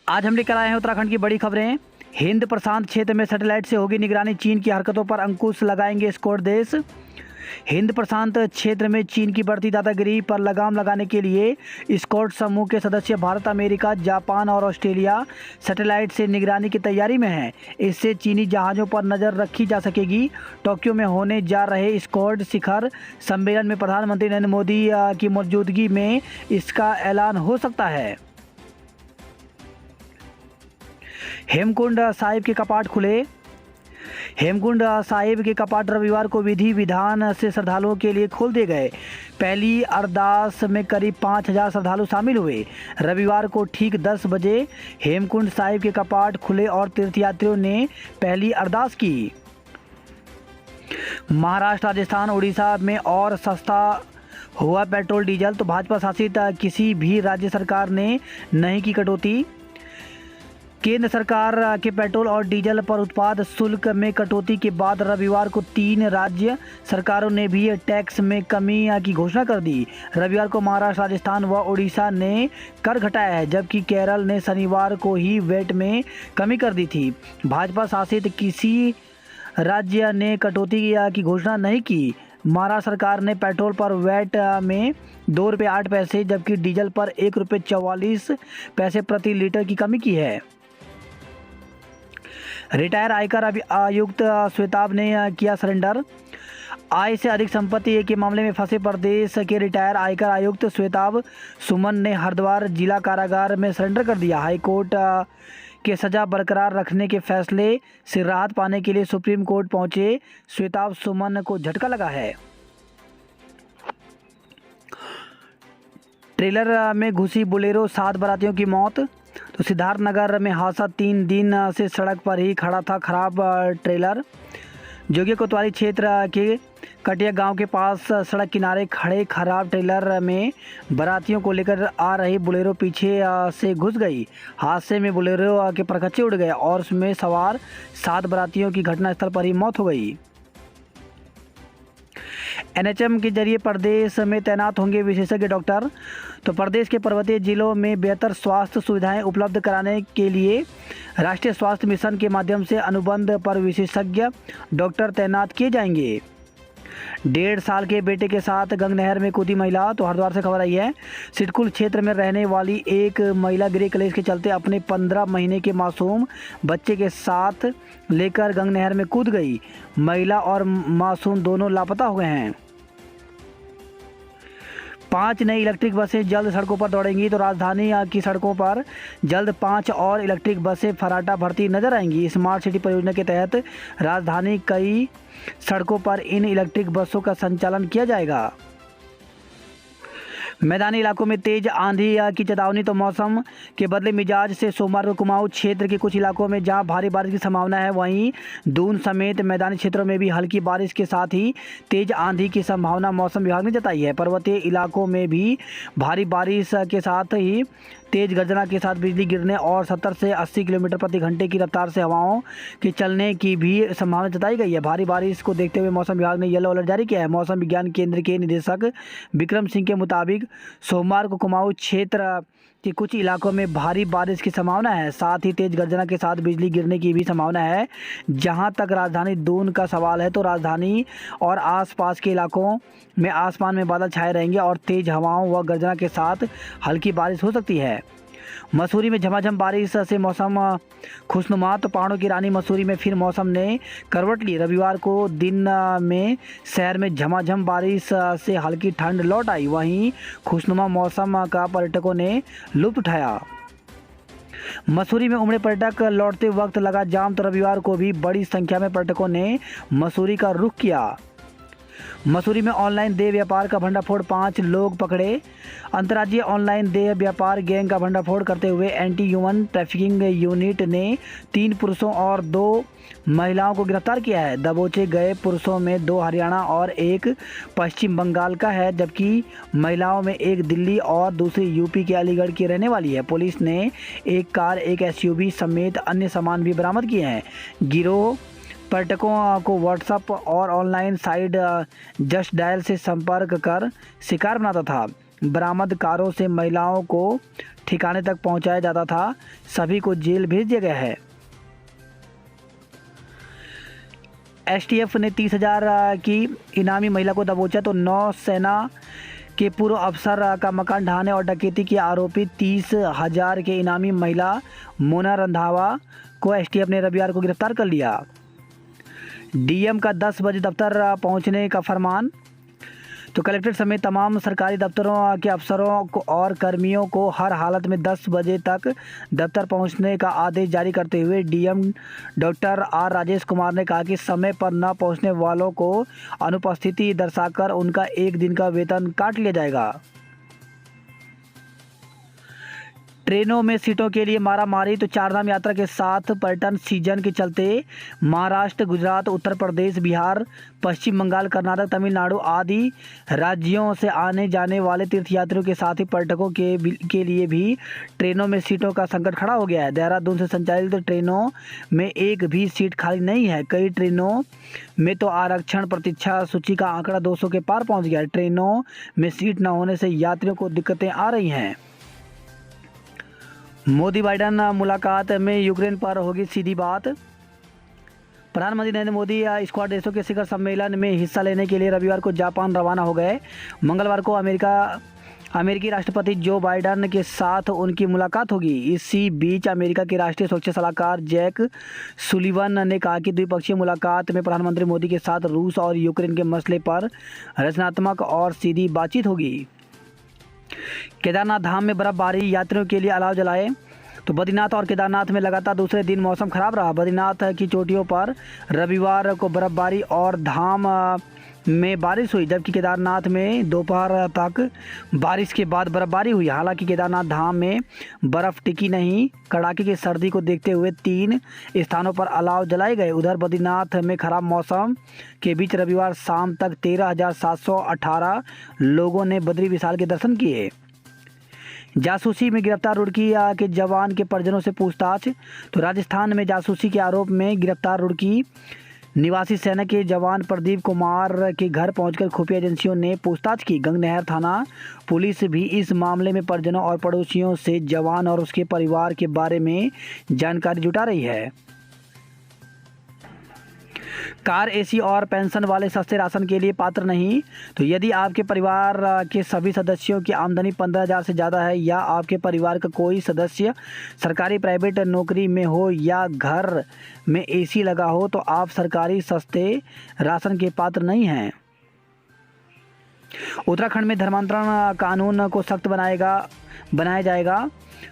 आज हम लेकर आए हैं उत्तराखंड की बड़ी खबरें। हिंद प्रशांत क्षेत्र में सैटेलाइट से होगी निगरानी, चीन की हरकतों पर अंकुश लगाएंगे स्क्वाड देश। हिंद प्रशांत क्षेत्र में चीन की बढ़ती दादागिरी पर लगाम लगाने के लिए स्क्वाड समूह के सदस्य भारत, अमेरिका, जापान और ऑस्ट्रेलिया सैटेलाइट से निगरानी की तैयारी में हैं। इससे चीनी जहाज़ों पर नज़र रखी जा सकेगी। टोक्यो में होने जा रहे स्क्वाड शिखर सम्मेलन में प्रधानमंत्री नरेंद्र मोदी की मौजूदगी में इसका ऐलान हो सकता है। हेमकुंड साहिब के कपाट खुले। हेमकुंड साहिब के कपाट रविवार को विधि विधान से श्रद्धालुओं के लिए खोल दिए गए। पहली अरदास में करीब 5,000 श्रद्धालु शामिल हुए। रविवार को ठीक 10 बजे हेमकुंड साहिब के कपाट खुले और तीर्थयात्रियों ने पहली अरदास की। महाराष्ट्र, राजस्थान, उड़ीसा में और सस्ता हुआ पेट्रोल डीजल, तो भाजपा शासित किसी भी राज्य सरकार ने नहीं की कटौती। केंद्र सरकार के पेट्रोल और डीजल पर उत्पाद शुल्क में कटौती के बाद रविवार को 3 राज्य सरकारों ने भी टैक्स में कमी की घोषणा कर दी। रविवार को महाराष्ट्र, राजस्थान व उड़ीसा ने कर घटाया है, जबकि केरल ने शनिवार को ही वैट में कमी कर दी थी। भाजपा शासित किसी राज्य ने कटौती की घोषणा नहीं की। महाराष्ट्र सरकार ने पेट्रोल पर वैट में ₹2.08, जबकि डीजल पर ₹1.44 प्रति लीटर की कमी की है। रिटायर आयकर आयुक्त श्वेताब ने किया सरेंडर। आय से अधिक संपत्ति के मामले में फंसे प्रदेश के रिटायर आयकर आयुक्त श्वेताब सुमन ने हरिद्वार जिला कारागार में सरेंडर कर दिया। हाईकोर्ट के सजा बरकरार रखने के फैसले से राहत पाने के लिए सुप्रीम कोर्ट पहुंचे श्वेताब सुमन को झटका लगा है। ट्रेलर में घुसी बोलेरो, 7 बारातियों की मौत। तो सिद्धार्थनगर में हादसा, 3 दिन से सड़क पर ही खड़ा था खराब ट्रेलर। जोगी कोतवाली क्षेत्र के कटिया गांव के पास सड़क किनारे खड़े खराब ट्रेलर में बारातियों को लेकर आ रही बोलेरो पीछे से घुस गई। हादसे में बोलेरो के परखच्चे उड़ गए और उसमें सवार 7 बारातियों की घटनास्थल पर ही मौत हो गई। एनएचएम के जरिए प्रदेश में तैनात होंगे विशेषज्ञ डॉक्टर। तो प्रदेश के पर्वतीय जिलों में बेहतर स्वास्थ्य सुविधाएं उपलब्ध कराने के लिए राष्ट्रीय स्वास्थ्य मिशन के माध्यम से अनुबंध पर विशेषज्ञ डॉक्टर तैनात किए जाएंगे। 1.5 साल के बेटे के साथ गंग नहर में कूदी महिला। तो हरिद्वार से खबर आई है। सिडकुल क्षेत्र में रहने वाली एक महिला गृह कलेश के चलते अपने 15 महीने के मासूम बच्चे के साथ लेकर गंग नहर में कूद गई। महिला और मासूम दोनों लापता हो गए हैं। 5 नई इलेक्ट्रिक बसें जल्द सड़कों पर दौड़ेंगी। तो राजधानी की सड़कों पर जल्द 5 और इलेक्ट्रिक बसें फराटा भरती नजर आएंगी। स्मार्ट सिटी परियोजना के तहत राजधानी कई सड़कों पर इन इलेक्ट्रिक बसों का संचालन किया जाएगा। मैदानी इलाकों में तेज आंधी की चेतावनी। तो मौसम के बदले मिजाज से सोमवार को कुमाऊं क्षेत्र के कुछ इलाकों में जहां भारी बारिश की संभावना है, वहीं दून समेत मैदानी क्षेत्रों में भी हल्की बारिश के साथ ही तेज आंधी की संभावना मौसम विभाग ने जताई है। पर्वतीय इलाकों में भी भारी बारिश के साथ ही तेज गर्जना के साथ बिजली गिरने और 70 से 80 किलोमीटर प्रति घंटे की रफ्तार से हवाओं के चलने की भी संभावना जताई गई है। भारी बारिश को देखते हुए मौसम विभाग ने येलो अलर्ट जारी किया है। मौसम विज्ञान केंद्र के निदेशक विक्रम सिंह के मुताबिक सोमवार को कुमाऊं क्षेत्र के कुछ इलाकों में भारी बारिश की संभावना है, साथ ही तेज गर्जना के साथ बिजली गिरने की भी संभावना है। जहां तक राजधानी दून का सवाल है, तो राजधानी और आसपास के इलाकों में आसमान में बादल छाए रहेंगे और तेज हवाओं व गर्जना के साथ हल्की बारिश हो सकती है। मसूरी में झमाझम बारिश से मौसम खुशनुमा। तो पहाड़ों की रानी मसूरी में फिर मौसम ने करवट ली। रविवार को दिन में शहर में झमाझम बारिश से हल्की ठंड लौट आई। वहीं खुशनुमा मौसम का पर्यटकों ने लुत्फ उठाया। मसूरी में उमड़े पर्यटक लौटते वक्त लगा जाम। तो रविवार को भी बड़ी संख्या में पर्यटकों ने मसूरी का रुख किया। मसूरी में ऑनलाइन देह व्यापार का भंडाफोड़, 5 लोग पकड़े। अंतर्राज्यीय ऑनलाइन देह व्यापार गैंग का भंडाफोड़ करते हुए एंटी ह्यूमन ट्रैफिकिंग यूनिट ने 3 पुरुषों और 2 महिलाओं को गिरफ्तार किया है। दबोचे गए पुरुषों में 2 हरियाणा और 1 पश्चिम बंगाल का है, जबकि महिलाओं में 1 दिल्ली और दूसरी यूपी के अलीगढ़ की रहने वाली है। पुलिस ने एक कार, 1 एसयूवी समेत अन्य सामान भी बरामद किए हैं। गिरोह पर्यटकों को व्हाट्सएप और ऑनलाइन साइट जस्ट डायल से संपर्क कर शिकार बनाता था। बरामद कारों से महिलाओं को ठिकाने तक पहुंचाया जाता था, सभी को जेल भेज दिया गया है। एसटीएफ ने 30,000 की इनामी महिला को दबोचा तो नौसेना के पूर्व अफसर का मकान ढहाने और डकैती की आरोपी 30,000 के इनामी महिला मोना रंधावा को एसटीएफ ने रविवार को गिरफ्तार कर लिया। डीएम का 10 बजे दफ्तर पहुंचने का फरमान। तो कलेक्ट्रेट समेत तमाम सरकारी दफ्तरों के अफसरों को और कर्मियों को हर हालत में 10 बजे तक दफ्तर पहुंचने का आदेश जारी करते हुए DM doctor R Rajesh Kumar ने कहा कि समय पर न पहुंचने वालों को अनुपस्थिति दर्शाकर उनका 1 दिन का वेतन काट लिया जाएगा। ट्रेनों में सीटों के लिए मारामारी। तो चारधाम यात्रा के साथ पर्यटन सीजन के चलते महाराष्ट्र, गुजरात, उत्तर प्रदेश, बिहार, पश्चिम बंगाल, कर्नाटक, तमिलनाडु आदि राज्यों से आने जाने वाले तीर्थयात्रियों के साथ ही पर्यटकों के लिए भी ट्रेनों में सीटों का संकट खड़ा हो गया है। देहरादून से संचालित ट्रेनों में एक भी सीट खाली नहीं है। कई ट्रेनों में तो आरक्षण प्रतीक्षा सूची का आंकड़ा 200 के पार पहुंच गया है। ट्रेनों में सीट न होने से यात्रियों को दिक्कतें आ रही हैं। मोदी बाइडेन मुलाकात में यूक्रेन पर होगी सीधी बात। प्रधानमंत्री नरेंद्र मोदी स्क्वाड देशों के शिखर सम्मेलन में हिस्सा लेने के लिए रविवार को जापान रवाना हो गए। मंगलवार को अमेरिकी राष्ट्रपति जो बाइडेन के साथ उनकी मुलाकात होगी। इसी बीच अमेरिका के राष्ट्रीय सुरक्षा सलाहकार जैक सुलिवन ने कहा कि द्विपक्षीय मुलाकात में प्रधानमंत्री मोदी के साथ रूस और यूक्रेन के मसले पर रचनात्मक और सीधी बातचीत होगी। केदारनाथ धाम में बर्फबारी, यात्रियों के लिए अलाव जलाए। तो बद्रीनाथ और केदारनाथ में लगातार दूसरे दिन मौसम खराब रहा। बद्रीनाथ की चोटियों पर रविवार को बर्फबारी और धाम में बारिश हुई, जबकि केदारनाथ में दोपहर तक बारिश के बाद बर्फबारी हुई। हालांकि केदारनाथ धाम में बर्फ़ टिकी नहीं। कड़ाके की सर्दी को देखते हुए 3 स्थानों पर अलाव जलाए गए। उधर बद्रीनाथ में खराब मौसम के बीच रविवार शाम तक 13,718 लोगों ने बद्री विशाल के दर्शन किए। जासूसी में गिरफ्तार रुड़की के जवान के परिजनों से पूछताछ। तो राजस्थान में जासूसी के आरोप में गिरफ्तार रुड़की निवासी सेना के जवान प्रदीप कुमार के घर पहुंचकर खुफिया एजेंसियों ने पूछताछ की। गंगनहर थाना पुलिस भी इस मामले में परिजनों और पड़ोसियों से जवान और उसके परिवार के बारे में जानकारी जुटा रही है। कार, एसी और पेंशन वाले सस्ते राशन के लिए पात्र नहीं। तो यदि आपके परिवार के सभी सदस्यों की आमदनी 15,000 से ज़्यादा है या आपके परिवार का कोई सदस्य सरकारी प्राइवेट नौकरी में हो या घर में एसी लगा हो तो आप सरकारी सस्ते राशन के पात्र नहीं हैं। उत्तराखंड में धर्मांतरण कानून को सख्त बनाया जाएगा।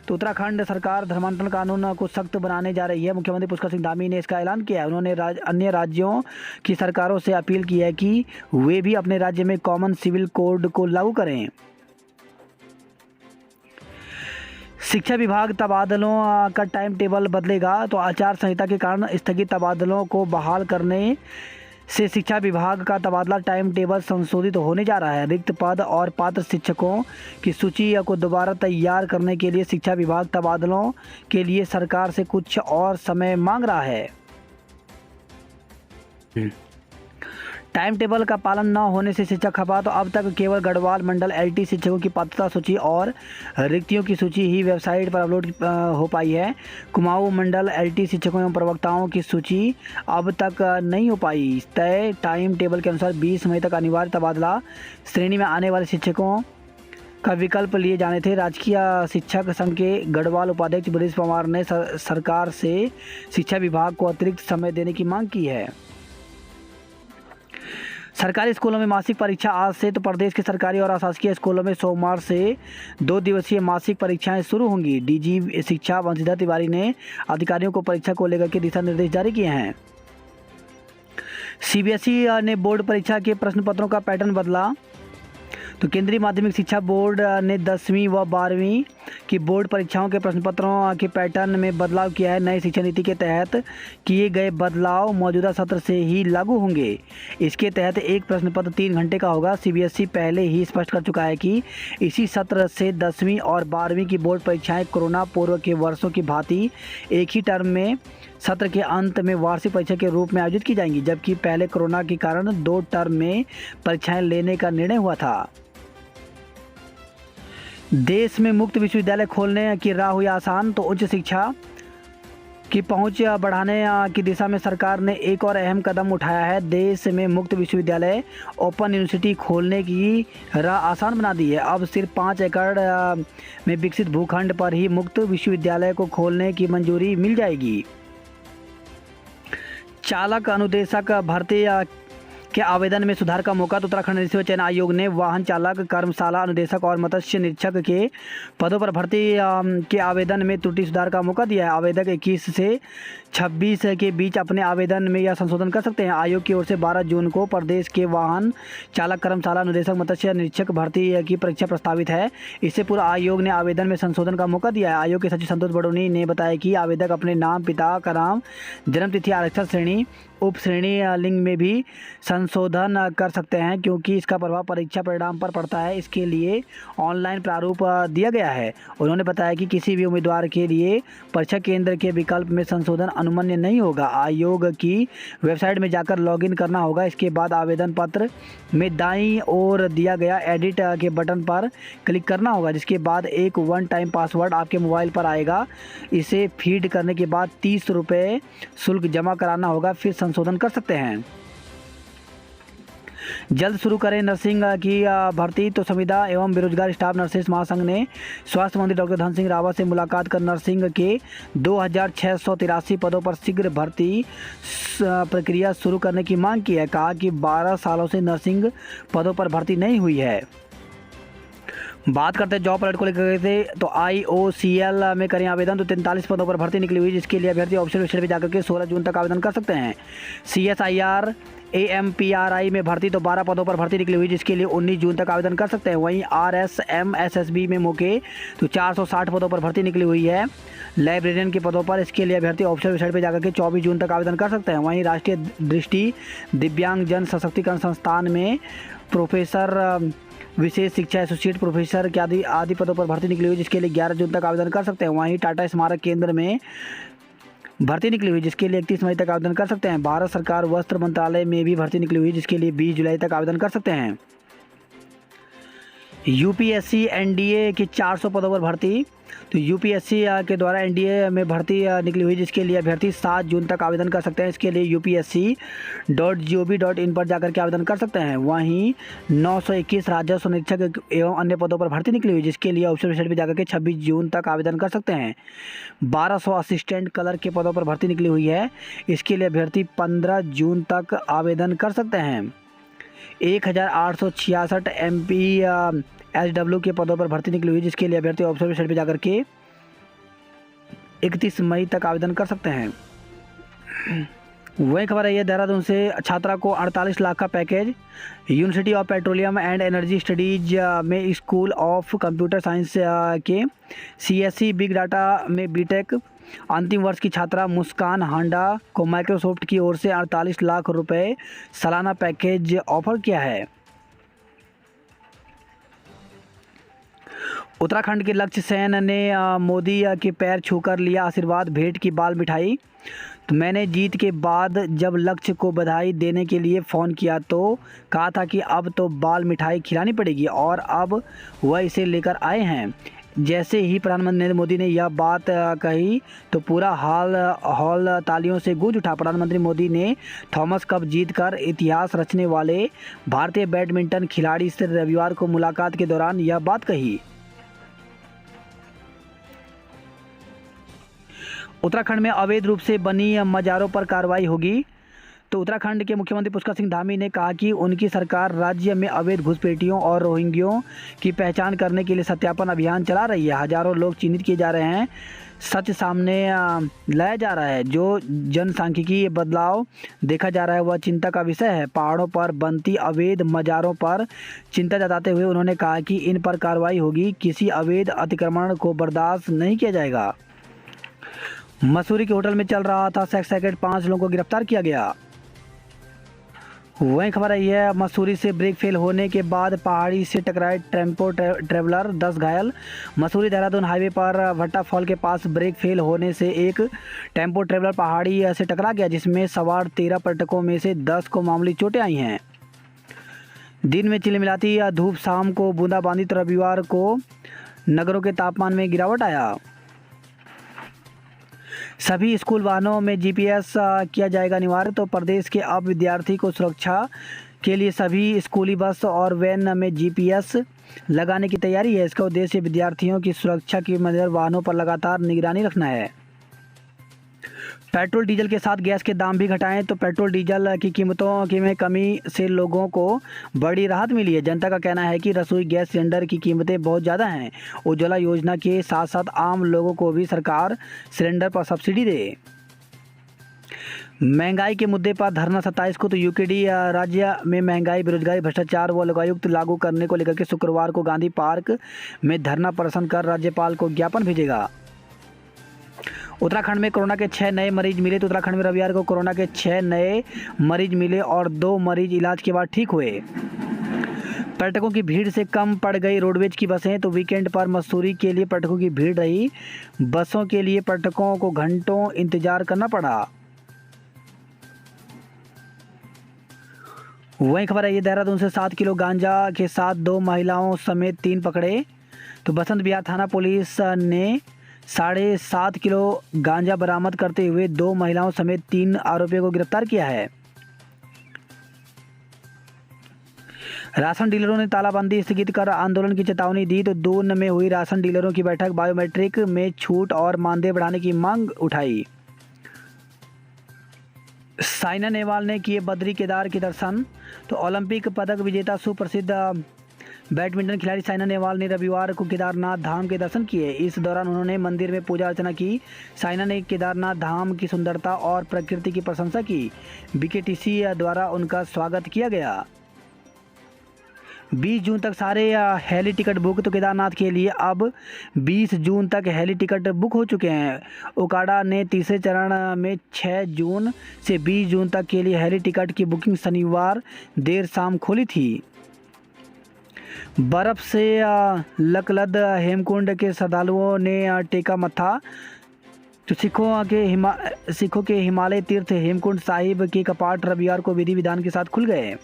तो उत्तराखंड सरकार धर्मांतरण कानून को सख्त बनाने जा रही है। मुख्यमंत्री पुष्कर सिंह धामी ने इसका ऐलान किया है। उन्होंने अन्य राज्यों की सरकारों से अपील की है कि वे भी अपने राज्य में कॉमन सिविल कोड को लागू करें। शिक्षा विभाग तबादलों का टाइम टेबल बदलेगा। तो आचार संहिता के कारण स्थगित तबादलों को बहाल करने से शिक्षा विभाग का तबादला टाइम टेबल संशोधित होने जा रहा है। रिक्त पद और पात्र शिक्षकों की सूची को दोबारा तैयार करने के लिए शिक्षा विभाग तबादलों के लिए सरकार से कुछ और समय मांग रहा है। टाइम टेबल का पालन न होने से शिक्षक खपा। तो अब तक केवल गढ़वाल मंडल एलटी शिक्षकों की पात्रता सूची और रिक्तियों की सूची ही वेबसाइट पर अपलोड हो पाई है। कुमाऊं मंडल एलटी शिक्षकों एवं प्रवक्ताओं की सूची अब तक नहीं हो पाई। तय टाइम टेबल के अनुसार 20 मई तक अनिवार्य तबादला श्रेणी में आने वाले शिक्षकों का विकल्प लिए जाने थे। राजकीय शिक्षक संघ के गढ़वाल उपाध्यक्ष बृजेश पवार ने सरकार से शिक्षा विभाग को अतिरिक्त समय देने की मांग की है। सरकारी स्कूलों में मासिक परीक्षा आज से। तो प्रदेश के सरकारी और अशासकीय स्कूलों में सोमवार से 2 दिवसीय मासिक परीक्षाएं शुरू होंगी। डीजी शिक्षा बंशीधर तिवारी ने अधिकारियों को परीक्षा को लेकर के दिशा निर्देश जारी किए हैं। सीबीएसई ने बोर्ड परीक्षा के प्रश्न पत्रों का पैटर्न बदला। तो केंद्रीय माध्यमिक शिक्षा बोर्ड ने 10वीं व 12वीं की बोर्ड परीक्षाओं के प्रश्न पत्रों के पैटर्न में बदलाव किया है। नई शिक्षा नीति के तहत किए गए बदलाव मौजूदा सत्र से ही लागू होंगे। इसके तहत एक प्रश्न पत्र 3 घंटे का होगा। सीबीएसई पहले ही स्पष्ट कर चुका है कि इसी सत्र से 10वीं और 12वीं की बोर्ड परीक्षाएं कोरोना पूर्व के वर्षों की भांति एक ही टर्म में सत्र के अंत में वार्षिक परीक्षा के रूप में आयोजित की जाएंगी, जबकि पहले कोरोना के कारण 2 टर्म में परीक्षाएं लेने का निर्णय हुआ था। देश में मुक्त विश्वविद्यालय खोलने की राह हुई आसान। तो उच्च शिक्षा की पहुंच बढ़ाने की दिशा में सरकार ने एक और अहम कदम उठाया है। देश में मुक्त विश्वविद्यालय ओपन यूनिवर्सिटी खोलने की राह आसान बना दी है। अब सिर्फ 5 एकड़ में विकसित भूखंड पर ही मुक्त विश्वविद्यालय को खोलने की मंजूरी मिल जाएगी। चालक अनुदेशक भर्ती के आवेदन में सुधार का मौका। तो उत्तराखंड रिश्वत चयन आयोग ने वाहन चालक, कर्मशाला अनुदेशक और मत्स्य निरीक्षक के पदों पर भर्ती के आवेदन में त्रुटि सुधार का मौका दिया है। आवेदक 21 से 26 के बीच अपने आवेदन में यह संशोधन कर सकते हैं। आयोग की ओर से 12 जून को प्रदेश के वाहन चालक, कर्मशाला अनुदेशक, मत्स्य निरीक्षक भर्ती की परीक्षा प्रस्तावित है। इससे पूर्व आयोग ने आवेदन में संशोधन का मौका दिया है। आयोग के सचिव संतोष बडोनी ने बताया कि आवेदक अपने नाम, पिता का नाम, जन्मतिथि, आरक्षण श्रेणी, उप श्रेणी, लिंग में भी संशोधन कर सकते हैं, क्योंकि इसका प्रभाव परीक्षा परिणाम पर पड़ता है। इसके लिए ऑनलाइन प्रारूप दिया गया है। उन्होंने बताया कि किसी भी उम्मीदवार के लिए परीक्षा केंद्र के विकल्प में संशोधन अनुमन्य नहीं होगा। आयोग की वेबसाइट में जाकर लॉगिन करना होगा। इसके बाद आवेदन पत्र में दाईं ओर दिया गया एडिट के बटन पर क्लिक करना होगा, जिसके बाद एक वन टाइम पासवर्ड आपके मोबाइल पर आएगा। इसे फीड करने के बाद 30 रुपये शुल्क जमा कराना होगा, फिर संशोधन कर सकते हैं। जल्द शुरू करें नर्सिंग की भर्ती। तो संविदा एवं बेरोजगार स्टाफ नर्सेस महासंघ ने स्वास्थ्य मंत्री डॉक्टर धन सिंह रावत से मुलाकात कर नर्सिंग के 2683 पदों पर शीघ्र भर्ती प्रक्रिया शुरू करने की मांग की है। कहा कि 12 सालों से नर्सिंग पदों पर भर्ती नहीं हुई है। बात करते हैं जॉब अलर्ट को लेकर के, तो IOCL में करें आवेदन। तो 43 पदों पर भर्ती निकली हुई, जिसके लिए अभ्यर्थी ऑप्शन वेबसाइट पर जाकर के 16 जून तक आवेदन कर सकते हैं। CSIR AMPRI में भर्ती, तो 12 पदों पर भर्ती निकली हुई, जिसके लिए 19 जून तक आवेदन कर सकते हैं। वहीं RSM SSB में मौके, तो 460 पदों पर भर्ती निकली हुई है लाइब्रेरियन के पदों पर। इसके लिए अभ्यर्थी ऑप्शन वेबसाइट पर जाकर के 24 जून तक आवेदन कर सकते हैं। वहीं राष्ट्रीय दृष्टि दिव्यांग जन सशक्तिकरण संस्थान में प्रोफेसर, विशेष शिक्षा एसोसिएट प्रोफेसर के आदि पदों पर भर्ती निकली हुई, जिसके लिए 11 जून तक आवेदन कर सकते हैं। वहीं टाटा स्मारक केंद्र में भर्ती निकली हुई, जिसके लिए 31 मई तक आवेदन कर सकते हैं। भारत सरकार वस्त्र मंत्रालय में भी भर्ती निकली हुई, जिसके लिए 20 जुलाई तक आवेदन कर सकते हैं। UPSC NDA की 400 पदों पर भर्ती, तो UPSC के द्वारा NDA में भर्ती निकली हुई, जिसके लिए अभ्यर्थी 7 जून तक आवेदन कर सकते हैं। इसके लिए upsc.gov.in पर जाकर के आवेदन कर सकते हैं। वहीं 921 राजस्व निरीक्षक एवं अन्य पदों पर भर्ती निकली हुई, जिसके लिए ऑप्शन वेबसाइट पर जाकर के 26 जून तक आवेदन कर सकते हैं। 1200 असिस्टेंट कलर के पदों पर भर्ती निकली हुई है, इसके लिए अभ्यर्थी 15 जून तक आवेदन कर सकते हैं। 1866 MPSW के पदों पर भर्ती निकली हुई, जिसके लिए अभ्यर्थी ऑप्शन वेबसाइट पर जाकर के 31 मई तक आवेदन कर सकते हैं। वही खबर है, देहरादून से छात्रा को 48 लाख का package. University of petroleum and energy studies में स्कूल ऑफ कंप्यूटर साइंस के CSE बिग डाटा में बीटेक अंतिम वर्ष की छात्रा मुस्कान हांडा को माइक्रोसॉफ्ट की ओर से 48 लाख रुपए सालाना पैकेज ऑफर किया है। उत्तराखंड के लक्ष्य सेन ने मोदी के पैर छूकर लिया आशीर्वाद, भेंट की बाल मिठाई। तो मैंने जीत के बाद जब लक्ष्य को बधाई देने के लिए फ़ोन किया तो कहा था कि अब तो बाल मिठाई खिलानी पड़ेगी, और अब वह इसे लेकर आए हैं। जैसे ही प्रधानमंत्री नरेंद्र मोदी ने यह बात कही तो पूरा हॉल तालियों से गूंज उठा। प्रधानमंत्री मोदी ने थॉमस कप जीतकर इतिहास रचने वाले भारतीय बैडमिंटन खिलाड़ी से रविवार को मुलाकात के दौरान यह बात कही। उत्तराखंड में अवैध रूप से बनी मज़ारों पर कार्रवाई होगी। तो उत्तराखंड के मुख्यमंत्री पुष्कर सिंह धामी ने कहा कि उनकी सरकार राज्य में अवैध घुसपैठियों और रोहिंग्यों की पहचान करने के लिए सत्यापन अभियान चला रही है। हजारों लोग चिन्हित किए जा रहे हैं, सच सामने लाया जा रहा है। जो जनसांख्यिकी बदलाव देखा जा रहा है वह चिंता का विषय है। पहाड़ों पर बनती अवैध मज़ारों पर चिंता जताते हुए उन्होंने कहा कि इन पर कार्रवाई होगी, किसी अवैध अतिक्रमण को बर्दाश्त नहीं किया जाएगा। मसूरी के होटल में चल रहा था सेक्स रैकेट, 5 लोगों को गिरफ्तार किया गया। वही खबर आई है, मसूरी से ब्रेक फेल होने के बाद पहाड़ी से टकराए टेम्पो ट्रेवलर, 10 घायल। मसूरी देहरादून हाईवे पर भट्टा फॉल के पास ब्रेक फेल होने से एक टेम्पो ट्रेवलर पहाड़ी से टकरा गया, जिसमें सवार 13 पर्यटकों में से 10 को मामूली चोटें आई हैं। दिन में चिलमिलाती धूप, शाम को बूंदाबांदी। तो रविवार को नगरों के तापमान में गिरावट आया। सभी स्कूल वाहनों में जीपीएस किया जाएगा अनिवार्य। तो प्रदेश के अब विद्यार्थी को सुरक्षा के लिए सभी स्कूली बस और वैन में जीपीएस लगाने की तैयारी है। इसका उद्देश्य विद्यार्थियों की सुरक्षा की मदद वाहनों पर लगातार निगरानी रखना है। पेट्रोल डीजल के साथ गैस के दाम भी घटाएं। तो पेट्रोल डीजल की कीमतों में कमी से लोगों को बड़ी राहत मिली है। जनता का कहना है कि रसोई गैस सिलेंडर की कीमतें बहुत ज़्यादा हैं। उज्ज्वला योजना के साथ साथ आम लोगों को भी सरकार सिलेंडर पर सब्सिडी दे। महंगाई के मुद्दे पर धरना 27 को। तो यूकेडी राज्य में महंगाई, बेरोजगारी, भ्रष्टाचार व लोकायुक्त लागू करने को लेकर के शुक्रवार को गांधी पार्क में धरना प्रदर्शन कर राज्यपाल को ज्ञापन भेजेगा। उत्तराखंड में कोरोना के 6 नए मरीज मिले। तो उत्तराखंड में रविवार को कोरोना के 6 नए मरीज मिले और 2 मरीज इलाज के बाद ठीक हुए। पर्यटकों की भीड़ से कम पड़ गई रोडवेज की बसें। तो वीकेंड पर मसूरी के लिए पर्यटकों की भीड़ रही। बसों के लिए पर्यटकों को घंटों इंतजार करना पड़ा। वही खबर है ये, देहरादून से 7 किलो गांजा के साथ 2 महिलाओं समेत 3 पकड़े। तो बसंत विहार थाना पुलिस ने 7.5 किलो गांजा बरामद करते हुए 2 महिलाओं समेत 3 आरोपियों को गिरफ्तार किया है। राशन डीलरों ने तालाबंदी स्थगित कर आंदोलन की चेतावनी दी। तो दून में हुई राशन डीलरों की बैठक, बायोमेट्रिक में छूट और मानदेय बढ़ाने की मांग उठाई। साइना नेहवाल ने किए बद्री केदार के दर्शन। तो ओलंपिक पदक विजेता सुप्रसिद्ध बैडमिंटन खिलाड़ी साइना नेहवाल ने रविवार को केदारनाथ धाम के दर्शन किए। इस दौरान उन्होंने मंदिर में पूजा अर्चना की। साइना ने केदारनाथ धाम की सुंदरता और प्रकृति की प्रशंसा की। बीकेटीसी द्वारा उनका स्वागत किया गया। 20 जून तक सारे हेली टिकट बुक। तो केदारनाथ के लिए अब 20 जून तक हेली टिकट बुक हो चुके हैं। ओकाडा ने तीसरे चरण में 6 जून से 20 जून तक के लिए हेली टिकट की बुकिंग शनिवार देर शाम खोली थी। बर्फ से लकलद हेमकुंड के श्रद्धालुओं ने टेका मत्था। तो सिखों के हिमालय तीर्थ हेमकुंड साहिब के कपाट रविवार को विधि विधान के साथ खुल गए।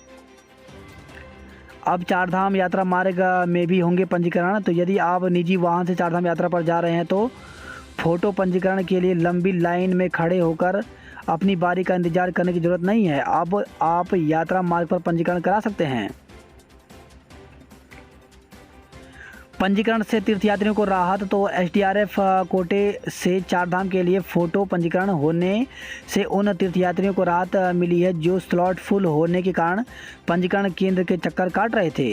अब चारधाम यात्रा मार्ग में भी होंगे पंजीकरण। तो यदि आप निजी वाहन से चारधाम यात्रा पर जा रहे हैं तो फोटो पंजीकरण के लिए लंबी लाइन में खड़े होकर अपनी बारी का इंतजार करने की जरूरत नहीं है। अब आप यात्रा मार्ग पर पंजीकरण करा सकते हैं। पंजीकरण से तीर्थयात्रियों को राहत। तो एसडीआरएफ कोटे से चारधाम के लिए फ़ोटो पंजीकरण होने से उन तीर्थयात्रियों को राहत मिली है जो स्लॉट फुल होने के कारण पंजीकरण केंद्र के चक्कर काट रहे थे।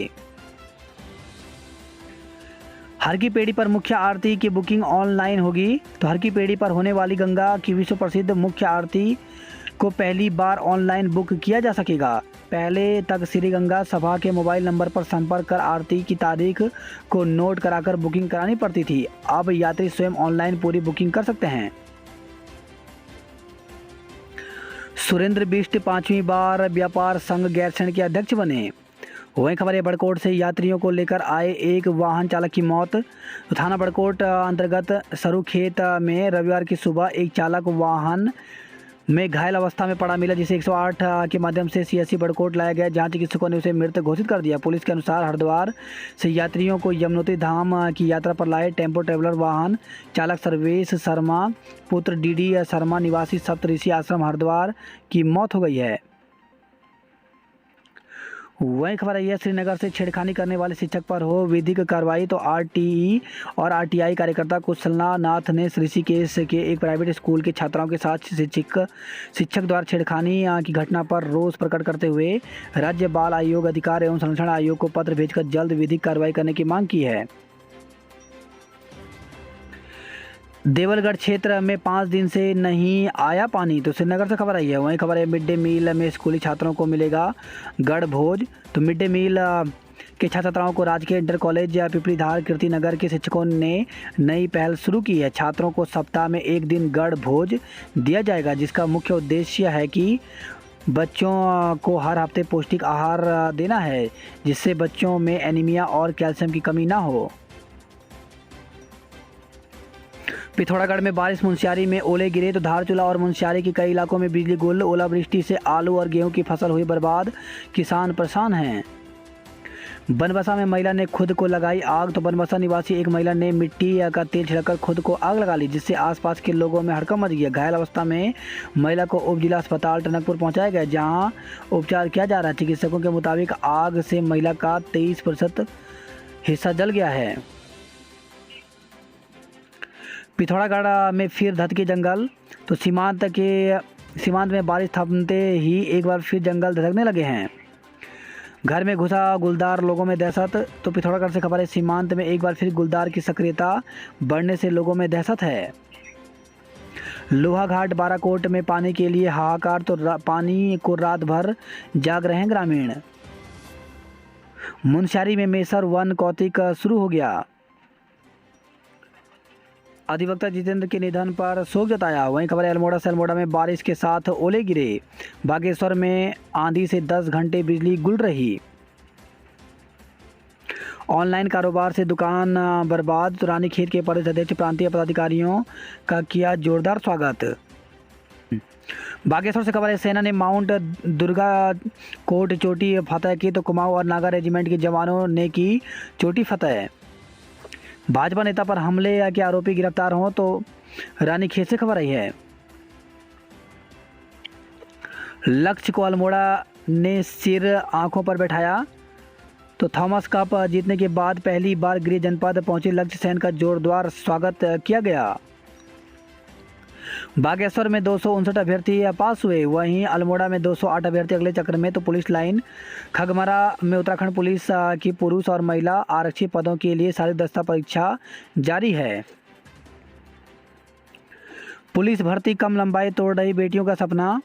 हर की पेड़ी पर मुख्य आरती की बुकिंग ऑनलाइन होगी। तो हर की पेड़ी पर होने वाली गंगा की विश्व प्रसिद्ध मुख्य आरती को पहली बार ऑनलाइन बुक किया जा सकेगा। पहले तक श्री गंगा सभा के मोबाइल नंबर पर संपर्क कर आरती की तारीख को नोट कराकर बुकिंग करानी पड़ती थी। अब यात्री स्वयं ऑनलाइन पूरी बुकिंग कर सकते हैं। सुरेंद्र बिष्ट 5वीं बार व्यापार संघ गैरसैंण के अध्यक्ष बने। वहीं खबर है बड़कोट से यात्रियों को लेकर आए एक वाहन चालक की मौत। थाना बड़कोट अंतर्गत सरुखेत में रविवार की सुबह एक चालक वाहन में घायल अवस्था में पड़ा मिला, जिसे 108 के माध्यम से सीएससी बड़कोट लाया गया, जहां चिकित्सकों ने उसे मृत घोषित कर दिया। पुलिस के अनुसार हरिद्वार से यात्रियों को यमुनोत्री धाम की यात्रा पर लाए टेम्पो ट्रेवलर वाहन चालक सर्वेश शर्मा पुत्र डीडी शर्मा निवासी सप्तऋषि आश्रम हरिद्वार की मौत हो गई है। वही खबर है यह, श्रीनगर से छेड़खानी करने वाले शिक्षक पर हो विधिक कार्रवाई। तो आरटीई और आरटीआई कार्यकर्ता कुशलना नाथ ने ऋषिकेश के एक प्राइवेट स्कूल के छात्राओं के साथ शिक्षक द्वारा छेड़खानी की घटना पर रोष प्रकट करते हुए राज्य बाल आयोग, अधिकार एवं संरक्षण आयोग को पत्र भेजकर जल्द विधिक कार्रवाई करने की मांग की है। देवलगढ़ क्षेत्र में 5 दिन से नहीं आया पानी। तो श्रीनगर से खबर आई है। वहीं खबर है मिड डे मील में स्कूली छात्रों को मिलेगा गढ़ भोज। तो मिड डे मील के छात्र छात्राओं को राजकीय इंटर कॉलेज पिपलीधार कीर्ति नगर के शिक्षकों ने नई पहल शुरू की है। छात्रों को सप्ताह में 1 दिन गढ़ भोज दिया जाएगा, जिसका मुख्य उद्देश्य है कि बच्चों को हर हफ्ते पौष्टिक आहार देना है, जिससे बच्चों में एनीमिया और कैल्शियम की कमी ना हो। पिथौरागढ़ में बारिश, मुनस्यारी में ओले गिरे। तो धारचूला और मुनस्यारी के कई इलाकों में बिजली गुल। ओलावृष्टि से आलू और गेहूं की फसल हुई बर्बाद, किसान परेशान हैं। बनबसा में महिला ने खुद को लगाई आग। तो बनबसा निवासी एक महिला ने मिट्टी का तेल छिड़ककर खुद को आग लगा ली, जिससे आसपास के लोगों में हड़कंप मच गया। घायल अवस्था में महिला को उप जिला अस्पताल टनकपुर पहुंचाया गया, जहां उपचार किया जा रहा है। चिकित्सकों के मुताबिक आग से महिला का 23% हिस्सा जल गया है। पिथौरागढ़ में फिर धधके जंगल। तो सीमांत में बारिश थमते ही एक बार फिर जंगल धधकने लगे हैं। घर में घुसा गुलदार, लोगों में दहशत। तो पिथौरागढ़ से खबर है, सीमांत में एक बार फिर गुलदार की सक्रियता बढ़ने से लोगों में दहशत है। लोहाघाट बाराकोट में पानी के लिए हाहाकार। तो पानी को रात भर जाग रहे हैं ग्रामीण। मुनस्यारी में मेसर वन कौतिक शुरू हो गया। अधिवक्ता जितेंद्र के निधन पर शोक जताया। वहीं खबर है, अल्मोड़ा से अल्मोड़ा में बारिश के साथ ओले गिरे। बागेश्वर में आंधी से 10 घंटे बिजली गुल रही। ऑनलाइन कारोबार से दुकान बर्बाद। तो रानीखेत के प्रदेश अध्यक्ष प्रांतीय पदाधिकारियों का किया जोरदार स्वागत। बागेश्वर से खबर है, सेना ने माउंट दुर्गा कोट चोटी फतह की। तो कुमाऊं और नागा रेजिमेंट के जवानों ने की चोटी फतह। भाजपा नेता पर हमले के आरोपी गिरफ्तार हों। तो रानीखेत से खबर आई है। लक्ष्य को अल्मोड़ा ने सिर आंखों पर बैठाया। तो थॉमस कप जीतने के बाद पहली बार गृह जनपद पहुंचे लक्ष्य सेन का जोरदार स्वागत किया गया। बागेश्वर में 259 अभ्यर्थी पास हुए। वहीं अल्मोड़ा में 208 अभ्यर्थी अगले चक्र में। तो पुलिस लाइन खगमरा में उत्तराखंड पुलिस की पुरुष और महिला आरक्षी पदों के लिए शारीरिक दक्षता परीक्षा जारी है। पुलिस भर्ती, कम लंबाई तोड़ रही बेटियों का सपना।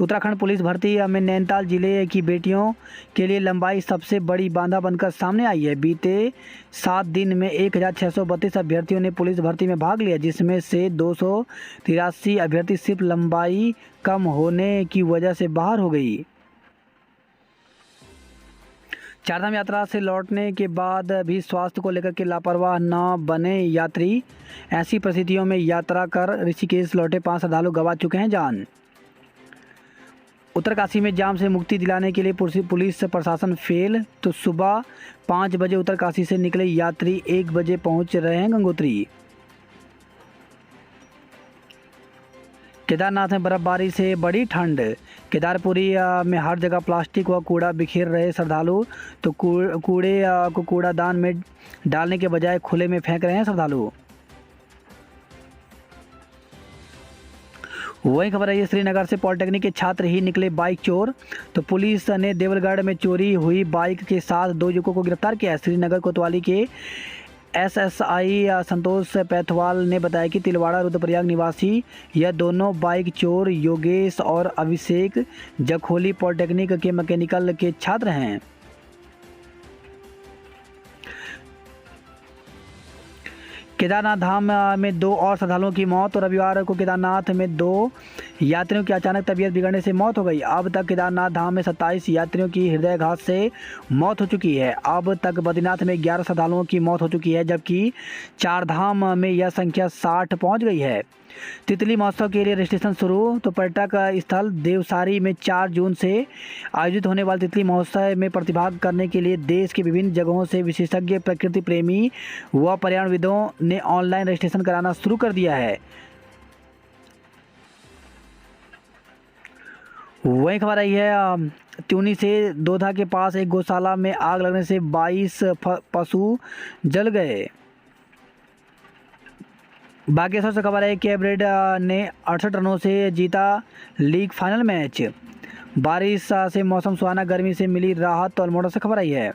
उत्तराखंड पुलिस भर्ती में नैनीताल जिले की बेटियों के लिए लंबाई सबसे बड़ी बाधा बनकर सामने आई है। बीते 7 दिन में 1632 अभ्यर्थियों ने पुलिस भर्ती में भाग लिया, जिसमें से 283 अभ्यर्थी सिर्फ लंबाई कम होने की वजह से बाहर हो गई। चारधाम यात्रा से लौटने के बाद भी स्वास्थ्य को लेकर के लापरवाह न बने यात्री। ऐसी परिस्थितियों में यात्रा कर ऋषिकेश लौटे 5 श्रद्धालु गंवा चुके हैं जान। उत्तरकाशी में जाम से मुक्ति दिलाने के लिए पुलिस प्रशासन फेल। तो सुबह 5 बजे उत्तरकाशी से निकले यात्री 1 बजे पहुंच रहे हैं गंगोत्री। केदारनाथ में बर्फबारी से बड़ी ठंड। केदारपुरी में हर जगह प्लास्टिक व कूड़ा बिखेर रहे श्रद्धालु। तो कूड़े को कूड़ादान में डालने के बजाय खुले में फेंक रहे हैं श्रद्धालु। वही खबर है, ये श्रीनगर से पॉलिटेक्निक के छात्र ही निकले बाइक चोर। तो पुलिस ने देवलगढ़ में चोरी हुई बाइक के साथ 2 युवकों को गिरफ्तार किया है। श्रीनगर कोतवाली के एसएसआई संतोष पैथवाल ने बताया कि तिलवाड़ा रुद्रप्रयाग निवासी यह दोनों बाइक चोर योगेश और अभिषेक जखोली पॉलिटेक्निक के मैकेनिकल के छात्र हैं। केदारनाथ धाम में 2 और श्रद्धालुओं की मौत। और रविवार को केदारनाथ में 2 यात्रियों की अचानक तबीयत बिगड़ने से मौत हो गई। अब तक केदारनाथ धाम में 27 यात्रियों की हृदयाघात से मौत हो चुकी है। अब तक बद्रीनाथ में 11 श्रद्धालुओं की मौत हो चुकी है, जबकि 4 धाम में यह संख्या 60 पहुंच गई है। तितली महोत्सव के लिए रजिस्ट्रेशन शुरू। तो पर्यटक स्थल देवसारी में 4 जून से आयोजित होने वाले तितली महोत्सव में प्रतिभाग करने के लिए देश के विभिन्न जगहों से विशेषज्ञ प्रकृति प्रेमी व पर्यावरणविदों ने ऑनलाइन रजिस्ट्रेशन कराना शुरू कर दिया है। वही खबर आई है, त्यूनी से दोधा के पास एक गौशाला में आग लगने से 22 पशु जल गए। बागेश्वर से खबर है, कैबरेड ने 68 रनों से जीता लीग फाइनल मैच। बारिश से मौसम सुहाना, गर्मी से मिली राहत। तो अल्मोड़ा से खबर आई है,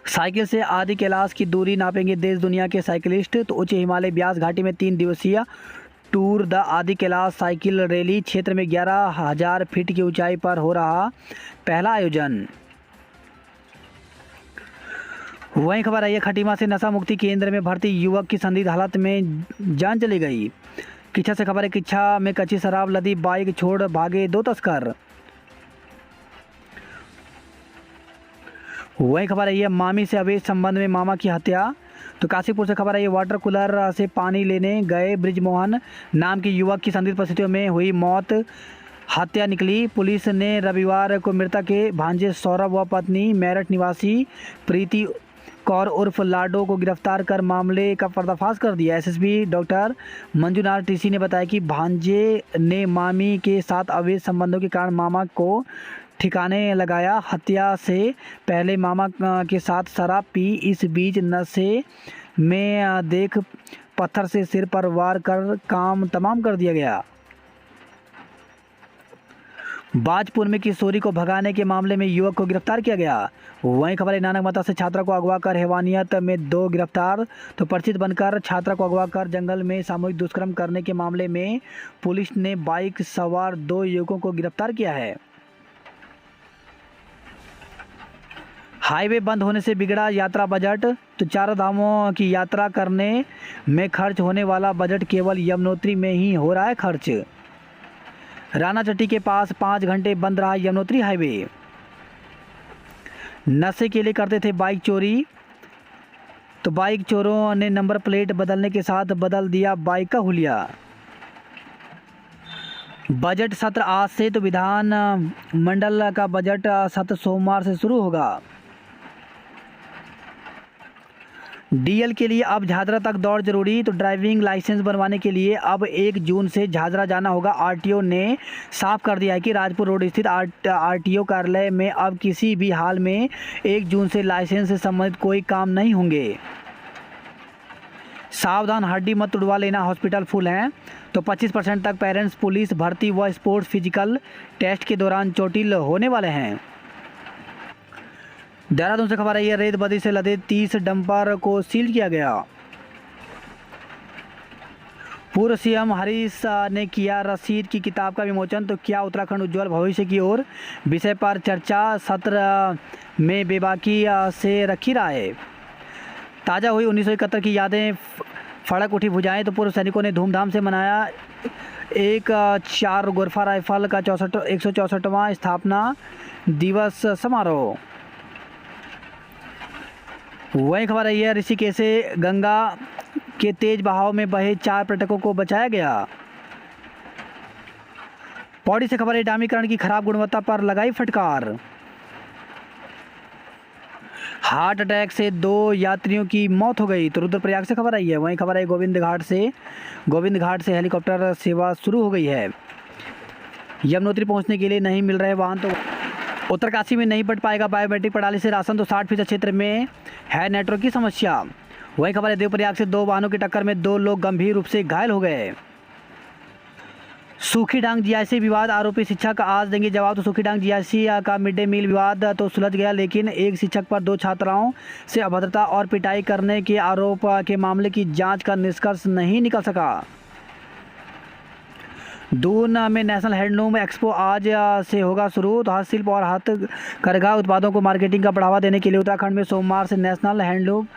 साइकिल से आदि कैलाश की दूरी नापेंगे देश दुनिया के साइकिलिस्ट। तो उच्च हिमालय ब्यास घाटी में 3 दिवसीय टूर द आदि कैलाश साइकिल रैली क्षेत्र में 11,000 फीट की ऊंचाई पर हो रहा पहला आयोजन। वहीं खबर आई है, खटीमा से नशा मुक्ति केंद्र में भर्ती युवक की संदिग्ध हालत में जान चली गई। किच्छा से खबर है, किच्छा में कच्ची शराब लदी बाइक छोड़ भागे 2 तस्कर। वही खबर है, मामी से अवैध संबंध में मामा की हत्या। तो काशीपुर से खबर है, वाटर कूलर से पानी लेने गए ब्रिजमोहन नाम के युवक की संदिग्ध परिस्थितियों में हुई मौत। हत्या निकली। पुलिस ने रविवार को मृतक के भांजे सौरभ व पत्नी मेरठ निवासी प्रीति कौर उर्फ लाडो को गिरफ्तार कर मामले का पर्दाफाश कर दिया। एसएसपी डॉक्टर मंजुनाथ टीसी ने बताया कि भांजे ने मामी के साथ अवैध संबंधों के कारण मामा को ठिकाने लगाया। हत्या से पहले मामा के साथ शराब पी, इस बीच नशे में देख पत्थर से सिर पर वार कर काम तमाम कर दिया गया। बाजपुर में किशोरी को भगाने के मामले में युवक को गिरफ्तार किया गया। वहीं खबर है नानक मता से छात्रा को अगवा कर हैवानियत में 2 गिरफ्तार। तो परिचित बनकर छात्रा को अगवा कर जंगल में सामूहिक दुष्कर्म करने के मामले में पुलिस ने बाइक सवार 2 युवकों को गिरफ्तार किया है। हाईवे बंद होने से बिगड़ा यात्रा बजट। तो 4 धामों की यात्रा करने में खर्च होने वाला बजट केवल यमुनोत्री में ही हो रहा है खर्च। राना चट्टी के पास 5 घंटे बंद रहा यमुनोत्री हाईवे। नशे के लिए करते थे बाइक चोरी। तो बाइक चोरों ने नंबर प्लेट बदलने के साथ बदल दिया बाइक का हुलिया। बजट सत्र आज से। तो विधान मंडल का बजट सत्र सोमवार से शुरू होगा। डीएल के लिए अब झाझरा तक दौड़ जरूरी। तो ड्राइविंग लाइसेंस बनवाने के लिए अब 1 जून से झाझरा जाना होगा। आरटीओ ने साफ कर दिया है कि राजपुर रोड स्थित आरटीओ कार्यालय में अब किसी भी हाल में 1 जून से लाइसेंस से संबंधित कोई काम नहीं होंगे। सावधान, हड्डी मत तुड़वा लेना, हॉस्पिटल फुल हैं। तो 25% तक पेरेंट्स पुलिस भर्ती व स्पोर्ट्स फिजिकल टेस्ट के दौरान चोटिल होने वाले हैं। देहरादून से खबर आई है, रेत बदी से लदे 30 डंपर को सील किया गया। पूर्व सीएम हरीश ने किया रसीद की किताब का विमोचन। तो क्या उत्तराखंड उज्जवल भविष्य की ओर विषय पर चर्चा, सत्र में बेबाकी से रखी राय। ताज़ा हुई 1971 की यादें, फड़क उठी भुजाएं। तो पूर्व सैनिकों ने धूमधाम से मनाया 1-4 गोरफा राइफल का 164वां स्थापना दिवस समारोह। वही खबर आई है, ऋषिकेश से गंगा के तेज बहाव में बहे 4 पर्यटकों को बचाया गया। पौड़ी से खबर है, डामीकरण की खराब गुणवत्ता पर लगाई फटकार। हार्ट अटैक से 2 यात्रियों की मौत हो गई। तो रुद्रप्रयाग से खबर आई है। वहीं खबर है, गोविंद घाट से हेलीकॉप्टर सेवा शुरू हो गई है। यमुनोत्री पहुंचने के लिए नहीं मिल रहे वाहन। तो उत्तरकाशी में नहीं बढ़ पाएगा बायोमेट्रिक प्रणाली से राशन। तो 60% क्षेत्र में है नेटवर्क की समस्या। वही खबर है, देवप्रयाग से 2 वाहनों की टक्कर में 2 लोग गंभीर रूप से घायल हो गए। सूखी डांग जीआईसी विवाद, आरोपी शिक्षक आज देंगे जवाब। तो सूखी डांग जीआईसी का मिड डे मील विवाद तो सुलझ गया, लेकिन एक शिक्षक पर 2 छात्राओं से अभद्रता और पिटाई करने के आरोप के मामले की जांच का निष्कर्ष नहीं निकल सका। दून में नेशनल हैंडलूम एक्सपो आज से होगा शुरू। तो हस्तशिल्प और हथकरघा उत्पादों को मार्केटिंग का बढ़ावा देने के लिए उत्तराखंड में सोमवार से नेशनल हैंडलूम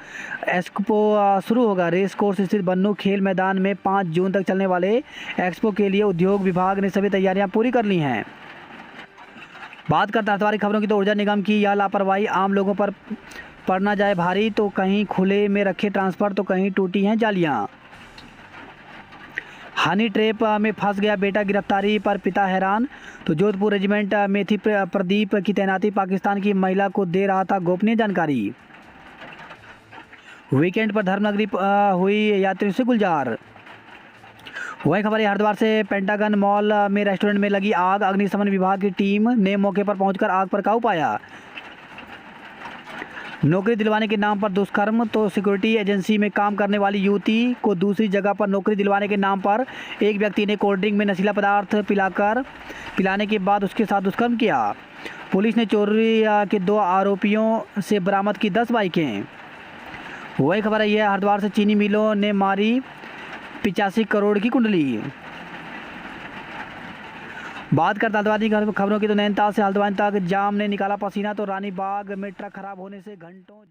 एक्सपो शुरू होगा। रेस कोर्स स्थित बन्नू खेल मैदान में 5 जून तक चलने वाले एक्सपो के लिए उद्योग विभाग ने सभी तैयारियां पूरी कर ली हैं। बात करते हैं अखबारी खबरों की। तो ऊर्जा निगम की यह लापरवाही आम लोगों पर पड़ना जाए भारी। तो कहीं खुले में रखे ट्रांसफर, तो कहीं टूटी हैं जालियाँ। हनी ट्रैप में फंस गया बेटा, गिरफ्तारी पर पिता हैरान। तो जोधपुर रेजिमेंट में थी प्रदीप की तैनाती, पाकिस्तान की महिला को दे रहा था गोपनीय जानकारी। वीकेंड पर धर्मनगरी हुई यात्रियों से गुलजार। वही खबर है, हरिद्वार से पेंटागन मॉल में रेस्टोरेंट में लगी आग, अग्निशमन विभाग की टीम ने मौके पर पहुंचकर आग पर काबू पाया। नौकरी दिलवाने के नाम पर दुष्कर्म। तो सिक्योरिटी एजेंसी में काम करने वाली युवती को दूसरी जगह पर नौकरी दिलवाने के नाम पर एक व्यक्ति ने कोल्ड ड्रिंक में नशीला पदार्थ पिलाने के बाद उसके साथ दुष्कर्म किया। पुलिस ने चोरी के 2 आरोपियों से बरामद की 10 बाइकें। वही खबर है, हरिद्वार से चीनी मिलों ने मारी 85 करोड़ की कुंडली। बात करते हल्द्वानी खबरों की। तो नैनीताल से हल्द्वानी तक जाम ने निकाला पसीना। तो रानी बाग में ट्रक खराब होने से घंटों